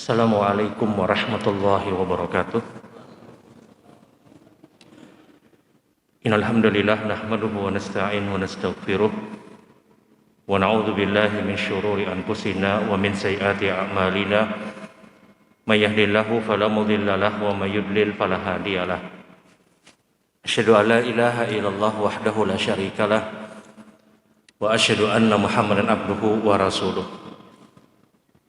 Assalamualaikum warahmatullahi wabarakatuh. Innal hamdalillah nahmaduhu wa nasta'inuhu wa nastaghfiruh wa na'udzu billahi min syururi anfusina wa min sayyiati a'malina. May yahdihillahu fala mudilla lahu wa may yudlil fala hadiyalah. Asyhadu an la ilaha illallah wahdahu la syarikalah wa asyhadu anna Muhammadan abduhu wa rasuluh.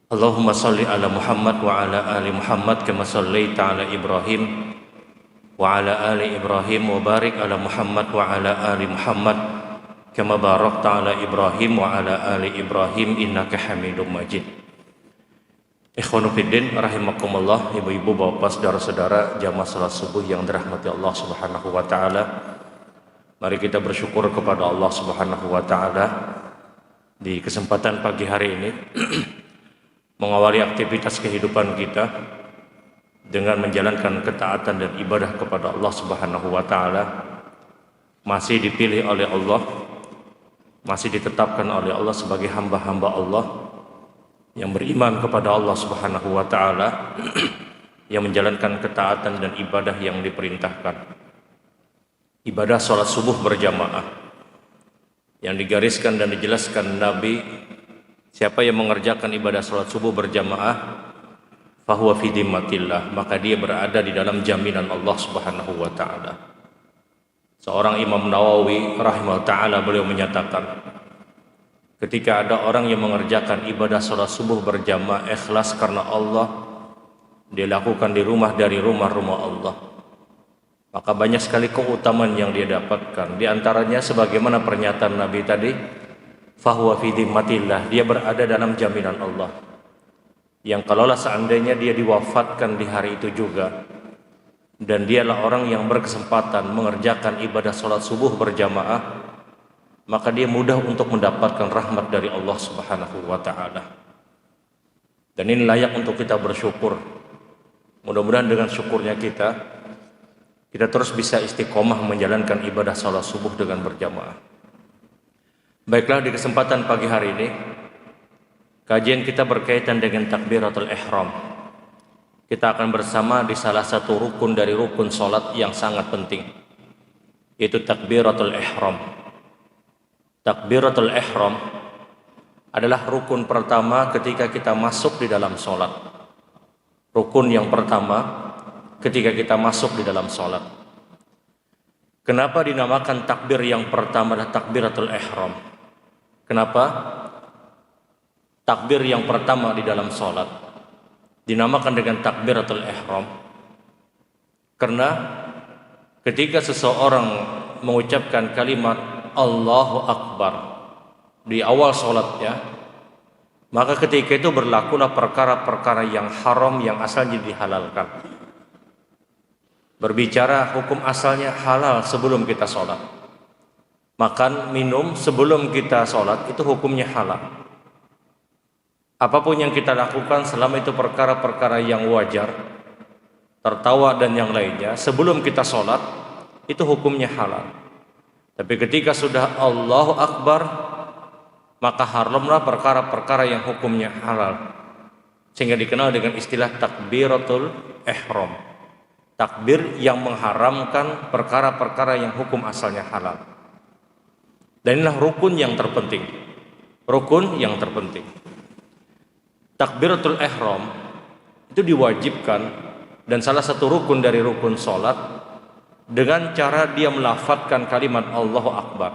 Allahumma salli ala Muhammad wa ala ali Muhammad kama sallaita ala Ibrahim wa ala ali Ibrahim wa barik ala Muhammad wa ala ali Muhammad kama barakta ala Ibrahim wa ala ali Ibrahim innaka Hamidum Majid. Ikhwanu fiddin rahimakumullah, ibu-ibu, bapak, saudara-saudara jamaah salat subuh yang dirahmati Allah Subhanahu wa taala. Mari kita bersyukur kepada Allah Subhanahu wa taala di kesempatan pagi hari ini mengawali aktivitas kehidupan kita dengan menjalankan ketaatan dan ibadah kepada Allah Subhanahu wa taala. Masih dipilih oleh Allah, masih ditetapkan oleh Allah sebagai hamba-hamba Allah yang beriman kepada Allah Subhanahu wa taala, yang menjalankan ketaatan dan ibadah yang diperintahkan. Ibadah salat subuh berjamaah yang digariskan dan dijelaskan Nabi, siapa yang mengerjakan ibadah salat subuh berjamaah, fahuwa fi dhimmatillah, maka dia berada di dalam jaminan Allah Subhanahu wa taala. Seorang Imam Nawawi rahimahullah taala, beliau menyatakan, ketika ada orang yang mengerjakan ibadah salat subuh berjamaah ikhlas karena Allah, dia lakukan di rumah dari rumah-rumah Allah, maka banyak sekali keutamaan yang dia dapatkan. Di antaranya sebagaimana pernyataan Nabi tadi, fahuwa fi dhimmatillah, dia berada dalam jaminan Allah, yang kalaulah seandainya dia diwafatkan di hari itu juga, dan dialah orang yang berkesempatan mengerjakan ibadah salat subuh berjamaah, maka dia mudah untuk mendapatkan rahmat dari Allah Subhanahu wa taala. Dan ini layak untuk kita bersyukur. Mudah-mudahan dengan syukurnya kita terus bisa istiqomah menjalankan ibadah salat subuh dengan berjamaah. Baiklah, di kesempatan pagi hari ini kajian kita berkaitan dengan takbiratul ihram. Kita akan bersama di salah satu rukun dari rukun salat yang sangat penting, yaitu takbiratul ihram. Takbiratul ihram adalah rukun pertama ketika kita masuk di dalam salat. Rukun yang pertama ketika kita masuk di dalam salat. Kenapa dinamakan takbir yang pertama adalah takbiratul ihram? Kenapa takbir yang pertama di dalam sholat dinamakan dengan takbiratul ihram? Karena ketika seseorang mengucapkan kalimat Allahu Akbar di awal sholatnya, maka ketika itu berlakulah perkara-perkara yang haram yang asalnya dihalalkan. Berbicara hukum asalnya halal sebelum kita sholat. Makan, minum sebelum kita sholat itu hukumnya halal. Apapun yang kita lakukan selama itu perkara-perkara yang wajar, tertawa dan yang lainnya, sebelum kita sholat itu hukumnya halal. Tapi ketika sudah Allahu Akbar, maka haramlah perkara-perkara yang hukumnya halal, sehingga dikenal dengan istilah takbiratul ihram. Takbir yang mengharamkan perkara-perkara yang hukum asalnya halal. Dan inilah rukun yang terpenting. Rukun yang terpenting. Takbiratul ihram itu diwajibkan dan salah satu rukun dari rukun salat dengan cara dia melafadzkan kalimat Allahu Akbar.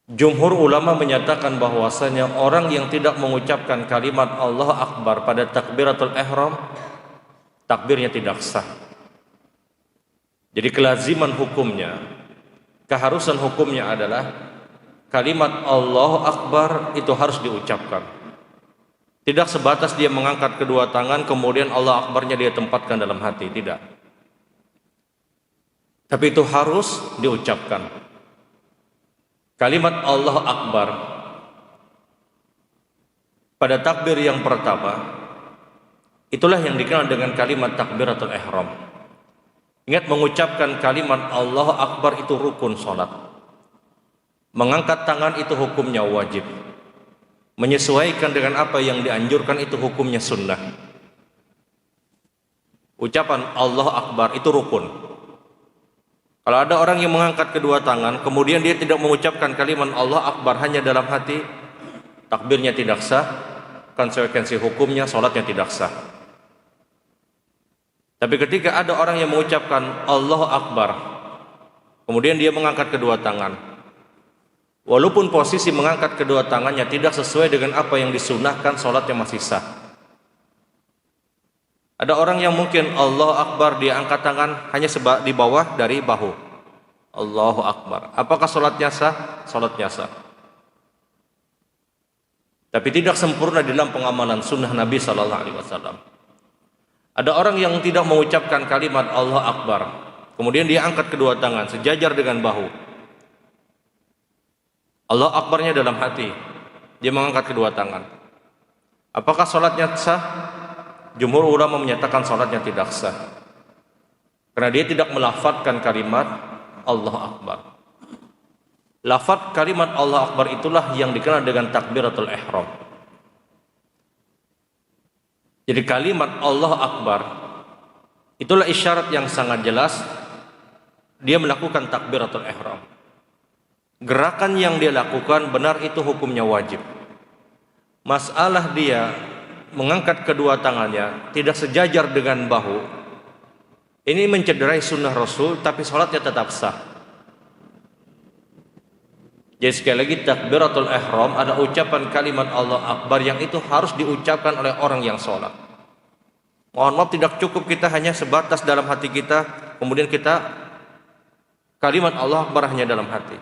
Jumhur ulama menyatakan bahwasanya orang yang tidak mengucapkan kalimat Allahu Akbar pada takbiratul ihram, takbirnya tidak sah. Jadi kelaziman hukumnya, keharusan hukumnya adalah kalimat Allahu Akbar itu harus diucapkan. Tidak sebatas dia mengangkat kedua tangan kemudian Allah Akbarnya dia tempatkan dalam hati, tidak. Tapi itu harus diucapkan. Kalimat Allahu Akbar pada takbir yang pertama, itulah yang dikenal dengan kalimat takbiratul ihram. Ingat, mengucapkan kalimat Allahu Akbar itu rukun sholat. Mengangkat tangan itu hukumnya wajib. menyesuaikan dengan apa yang dianjurkan, itu hukumnya sunnah. Ucapan Allahu Akbar itu rukun. Kalau ada orang yang mengangkat kedua tangan, kemudian dia tidak mengucapkan kalimat Allah Akbar hanya dalam hati, takbirnya tidak sah, konsekuensi hukumnya sholatnya tidak sah. Tapi ketika ada orang yang mengucapkan Allahu Akbar, kemudian dia mengangkat kedua tangan, walaupun posisi mengangkat kedua tangannya tidak sesuai dengan apa yang disunahkan, sholatnya masih sah. Ada orang yang mungkin Allahu Akbar, dia angkat tangan hanya di bawah dari bahu. Allahu Akbar. Apakah sholatnya sah? Sholatnya sah. Tapi tidak sempurna dalam pengamalan sunnah Nabi SAW. Ada orang yang tidak mengucapkan kalimat Allahu Akbar, kemudian dia angkat kedua tangan sejajar dengan bahu. Allahu Akbarnya dalam hati, dia mengangkat kedua tangan. Apakah sholatnya sah? Jumhur ulama menyatakan sholatnya tidak sah, karena dia tidak melafadzkan kalimat Allahu Akbar. Lafadz kalimat Allahu Akbar itulah yang dikenal dengan takbiratul ihram. Jadi kalimat Allahu Akbar itulah isyarat yang sangat jelas dia melakukan takbiratul ihram. Gerakan yang dia lakukan benar, itu hukumnya wajib. Masalah dia mengangkat kedua tangannya tidak sejajar dengan bahu, ini mencederai sunnah Rasul, tapi sholatnya tetap sah. Jadi sekali lagi, takbiratul ihram ada ucapan kalimat Allah Akbar yang itu harus diucapkan oleh orang yang sholat. Mohon maaf, tidak cukup kita hanya sebatas dalam hati kita, kemudian kita kalimat Allah Akbar hanya dalam hati.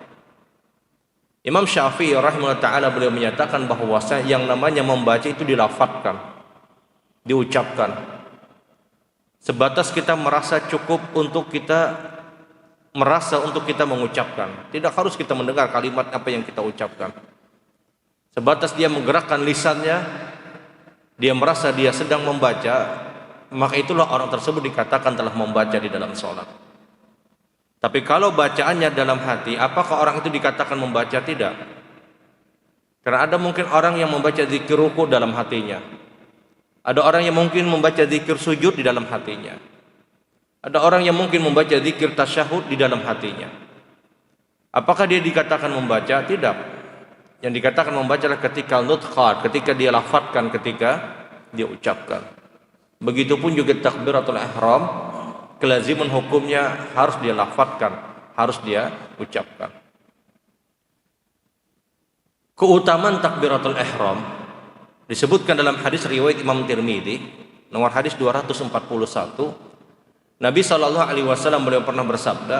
Imam Syafi'i rahimahullah ta'ala beliau menyatakan bahwa yang namanya membaca itu dilafadzkan, diucapkan. Sebatas kita merasa cukup untuk kita mengucapkan. Tidak harus kita mendengar kalimat apa yang kita ucapkan. Sebatas dia menggerakkan lisannya, dia merasa dia sedang membaca, maka itulah orang tersebut dikatakan telah membaca di dalam sholat. Tapi kalau bacaannya dalam hati, apakah orang itu dikatakan membaca? Tidak. Karena ada mungkin orang yang membaca zikir ruku dalam hatinya. Ada orang yang mungkin membaca zikir sujud di dalam hatinya. Ada orang yang mungkin membaca zikir tasyahud di dalam hatinya. Apakah dia dikatakan membaca? Tidak. Yang dikatakan membaca adalah ketika nutqan, ketika dia lafadzkan, ketika dia ucapkan. Begitupun juga takbiratul ihram, kelaziman hukumnya harus dia lafadzkan, harus dia ucapkan. Keutamaan takbiratul ihram disebutkan dalam hadis riwayat Imam Tirmidzi nomor hadis 241. Nabi SAW beliau pernah bersabda,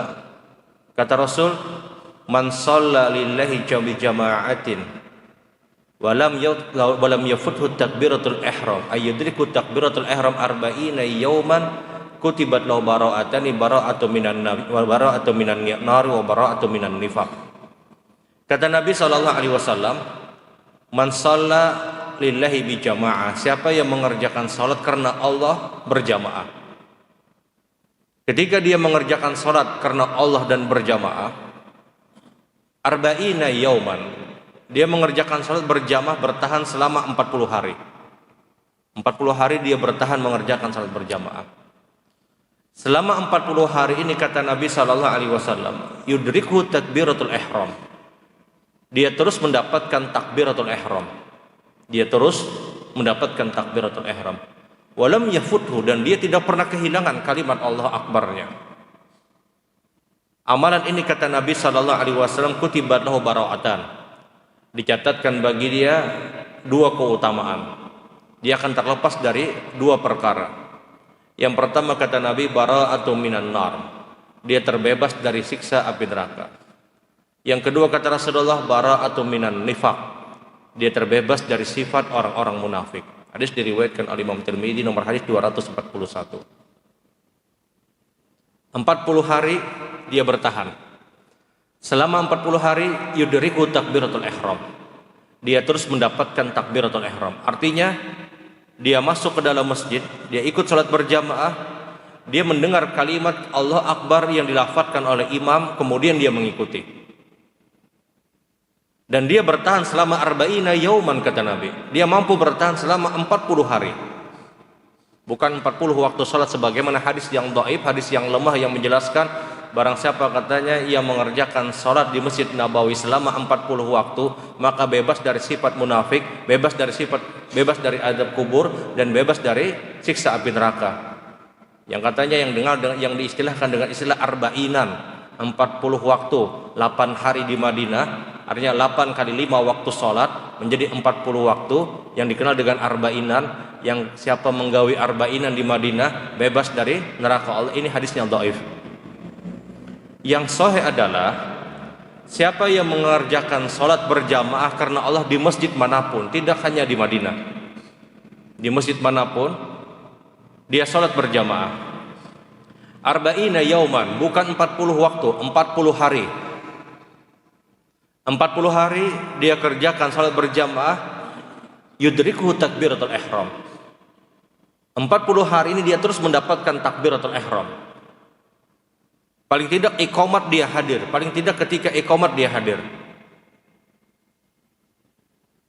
kata Rasul, man shalla lillahi jama'atin walam yafuthu takbiratul ihram ayyudriku takbiratul ihram arba'ina yawman kutibat lahu bara'atani bara'atu minan nar wa bara'atu minan nifaq. Kata Nabi SAW, man shalla lillahi bi jamaah, siapa yang mengerjakan salat karena Allah berjamaah. Ketika dia mengerjakan salat karena Allah dan berjamaah, arba'ina yauman, dia mengerjakan salat berjamaah bertahan selama 40 hari. 40 hari dia bertahan mengerjakan salat berjamaah. Selama 40 hari ini kata Nabi SAW, yudrikhu takbiratul ihram. Dia terus mendapatkan takbiratul ihram. Dia terus mendapatkan takbiratul ihram. Walam yafuthu, dan dia tidak pernah kehilangan kalimat Allah Akbarnya. Amalan ini kata Nabi SAW, kutibat lahu bara'atan, dicatatkan bagi dia dua keutamaan. Dia akan terlepas dari dua perkara. Yang pertama kata Nabi, bara'atu minan nar, dia terbebas dari siksa api neraka. Yang kedua kata Rasulullah, bara'atu minan nifaq, dia terbebas dari sifat orang-orang munafik. Hadis diriwayatkan oleh Imam Tirmidzi nomor hadis 241. 40 hari dia bertahan. Selama 40 hari yudriku takbiratul ihram, dia terus mendapatkan takbiratul ihram. Artinya dia masuk ke dalam masjid, dia ikut salat berjamaah, dia mendengar kalimat Allah Akbar yang dilafadzkan oleh imam, kemudian dia mengikuti. Dan dia bertahan selama arba'ina yauman kata Nabi. Dia mampu bertahan selama 40 hari. Bukan 40 waktu salat sebagaimana hadis yang dhaif, hadis yang lemah yang menjelaskan barang siapa katanya ia mengerjakan salat di Masjid Nabawi selama 40 waktu, maka bebas dari sifat munafik, bebas dari azab kubur, dan bebas dari siksa api neraka. Yang katanya yang diistilahkan dengan istilah arbainan, 40 waktu, 8 hari di Madinah, artinya 8 kali 5 waktu sholat menjadi 40 waktu, yang dikenal dengan arbainan, yang siapa menggawi arbainan di Madinah bebas dari neraka Allah. Ini hadisnya dhaif. Yang sahih adalah siapa yang mengerjakan sholat berjamaah karena Allah di masjid manapun, tidak hanya di Madinah, di masjid manapun dia sholat berjamaah arba'ina yauman, bukan 40 waktu, 40 hari. 40 hari dia kerjakan sholat berjamaah, yudrikuhu takbiratul ihram. 40 hari ini dia terus mendapatkan takbiratul ihram. Paling tidak iqamat dia hadir, paling tidak ketika iqamat dia hadir.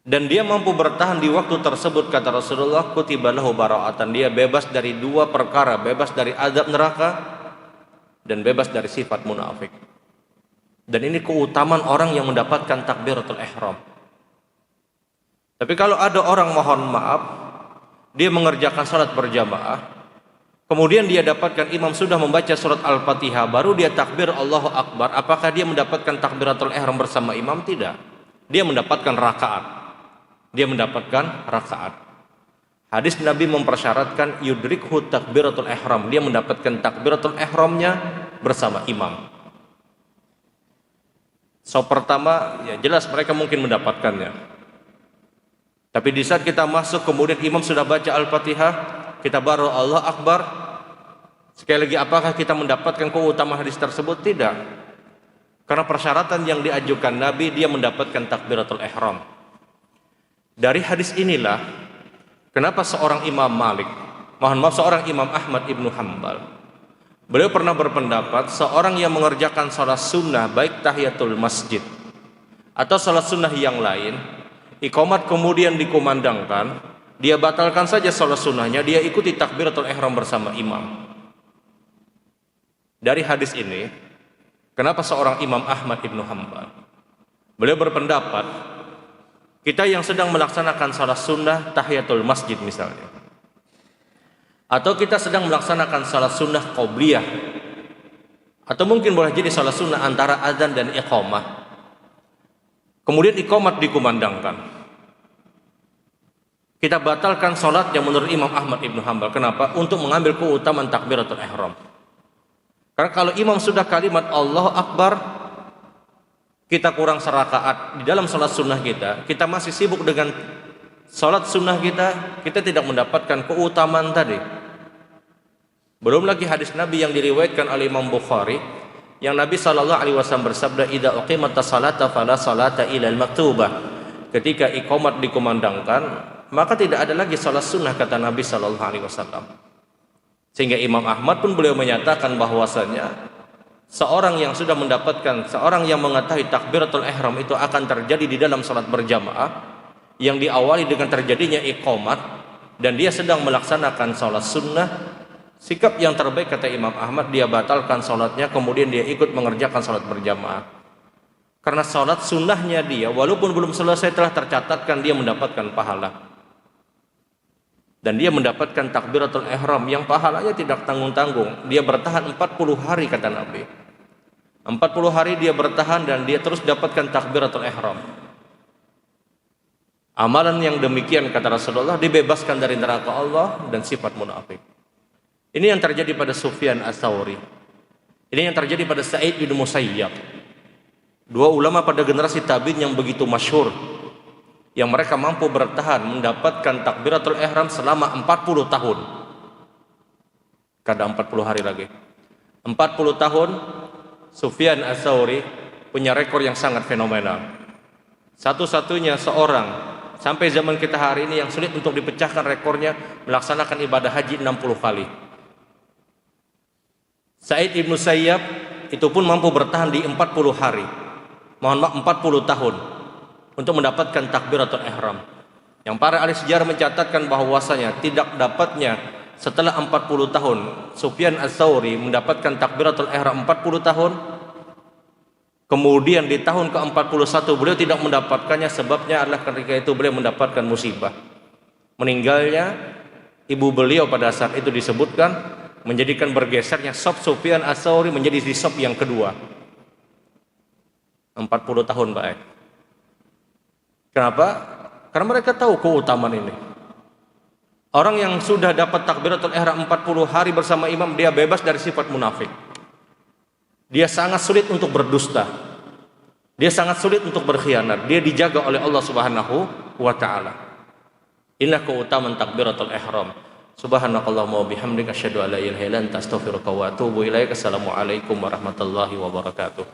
Dan dia mampu bertahan di waktu tersebut, kata Rasulullah, kutiba lahu bara'atan, dia bebas dari 2 perkara, bebas dari azab neraka dan bebas dari sifat munafik. Dan ini keutamaan orang yang mendapatkan takbiratul ihram. Tapi kalau ada orang, mohon maaf, dia mengerjakan salat berjamaah, kemudian dia dapatkan imam sudah membaca surat Al-Fatihah, baru dia takbir Allahu Akbar, apakah dia mendapatkan takbiratul ihram bersama imam? Tidak. Dia mendapatkan rakaat. Dia mendapatkan rakaat. Hadis Nabi mempersyaratkan yudrikhu takbiratul ihram, dia mendapatkan takbiratul ihramnya bersama imam. So pertama, ya jelas mereka mungkin mendapatkannya. Tapi di saat kita masuk kemudian imam sudah baca Al-Fatihah, kita baru Allah Akbar, sekali lagi apakah kita mendapatkan keutamaan hadis tersebut? Tidak. Karena persyaratan yang diajukan Nabi, dia mendapatkan takbiratul ihram. Dari hadis inilah kenapa seorang Imam Malik, seorang Imam Ahmad ibnu Hanbal, beliau pernah berpendapat seorang yang mengerjakan salat sunnah, baik tahiyatul masjid atau salat sunnah yang lain, iqamat kemudian dikumandangkan, dia batalkan saja salat sunnahnya, dia ikuti takbiratul ihram bersama imam. Dari hadis ini, kenapa seorang Imam Ahmad ibnu Hanbal, beliau berpendapat kita yang sedang melaksanakan salat sunnah tahiyatul masjid misalnya, atau kita sedang melaksanakan salat sunnah qobliyah, atau mungkin boleh jadi salat sunnah antara azan dan iqamah, kemudian iqamat dikumandangkan, kita batalkan salatnya menurut Imam Ahmad ibnu Hanbal. Kenapa? Untuk mengambil keutamaan takbiratul ihram. Karena kalau imam sudah kalimat Allahu Akbar, kita kurang serakaat di dalam salat sunnah kita masih sibuk dengan salat sunnah kita tidak mendapatkan keutamaan tadi. Belum lagi hadis Nabi yang diriwayatkan oleh Imam Bukhari, yang Nabi SAW bersabda, idza uqimatas salata fala salata ilal maktubah. Ketika iqamat dikumandangkan, maka tidak ada lagi salat sunnah, kata Nabi SAW. Sehingga Imam Ahmad pun beliau menyatakan bahwasanya seorang yang sudah mendapatkan, seorang yang mengetahui takbiratul ihram itu akan terjadi di dalam salat berjamaah yang diawali dengan terjadinya iqamat, dan dia sedang melaksanakan salat sunnah, sikap yang terbaik kata Imam Ahmad, dia batalkan salatnya kemudian dia ikut mengerjakan salat berjamaah. Karena salat sunnahnya dia walaupun belum selesai telah tercatatkan dia mendapatkan pahala. Dan dia mendapatkan takbiratul ihram yang pahalanya tidak tanggung-tanggung. Dia bertahan 40 hari kata Nabi. 40 hari dia bertahan dan dia terus dapatkan takbiratul ihram. Amalan yang demikian kata Rasulullah dibebaskan dari neraka Allah dan sifat munafik. Ini yang terjadi pada Sufyan Ats-Tsauri. Ini yang terjadi pada Sa'id bin Musayyab. Dua ulama pada generasi tabi'in yang begitu masyhur, yang mereka mampu bertahan mendapatkan takbiratul ihram selama 40 tahun. Kadang 40 hari lagi. 40 tahun Sufyan Ats-Tsauri punya rekor yang sangat fenomenal. Satu-satunya seorang sampai zaman kita hari ini yang sulit untuk dipecahkan rekornya melaksanakan ibadah haji 60 kali. Sa'id bin Musayyab itu pun mampu bertahan di 40 hari. Mohon maaf, 40 tahun. untuk mendapatkan takbiratul ihram. Yang para ahli sejarah mencatatkan bahwasanya tidak dapatnya setelah 40 tahun Sufyan Ats-Tsauri mendapatkan takbiratul ihram 40 tahun. Kemudian di tahun ke-41 beliau tidak mendapatkannya, sebabnya adalah ketika itu beliau mendapatkan musibah. Meninggalnya ibu beliau pada saat itu disebutkan menjadikan bergesernya sop Sufyan Ats-Tsauri menjadi di sop yang kedua. 40 tahun baik. Kenapa? Karena mereka tahu keutamaan ini. Orang yang sudah dapat takbiratul ihram 40 hari bersama imam, dia bebas dari sifat munafik. Dia sangat sulit untuk berdusta. Dia sangat sulit untuk berkhianat. Dia dijaga oleh Allah Subhanahu wa taala. Inilah keutamaan takbiratul ihram. Subhanakallahumma wa bihamdika asyhadu an la ilaha illa anta astaghfiruka wa atubu ilaik. Assalamualaikum warahmatullahi wabarakatuh.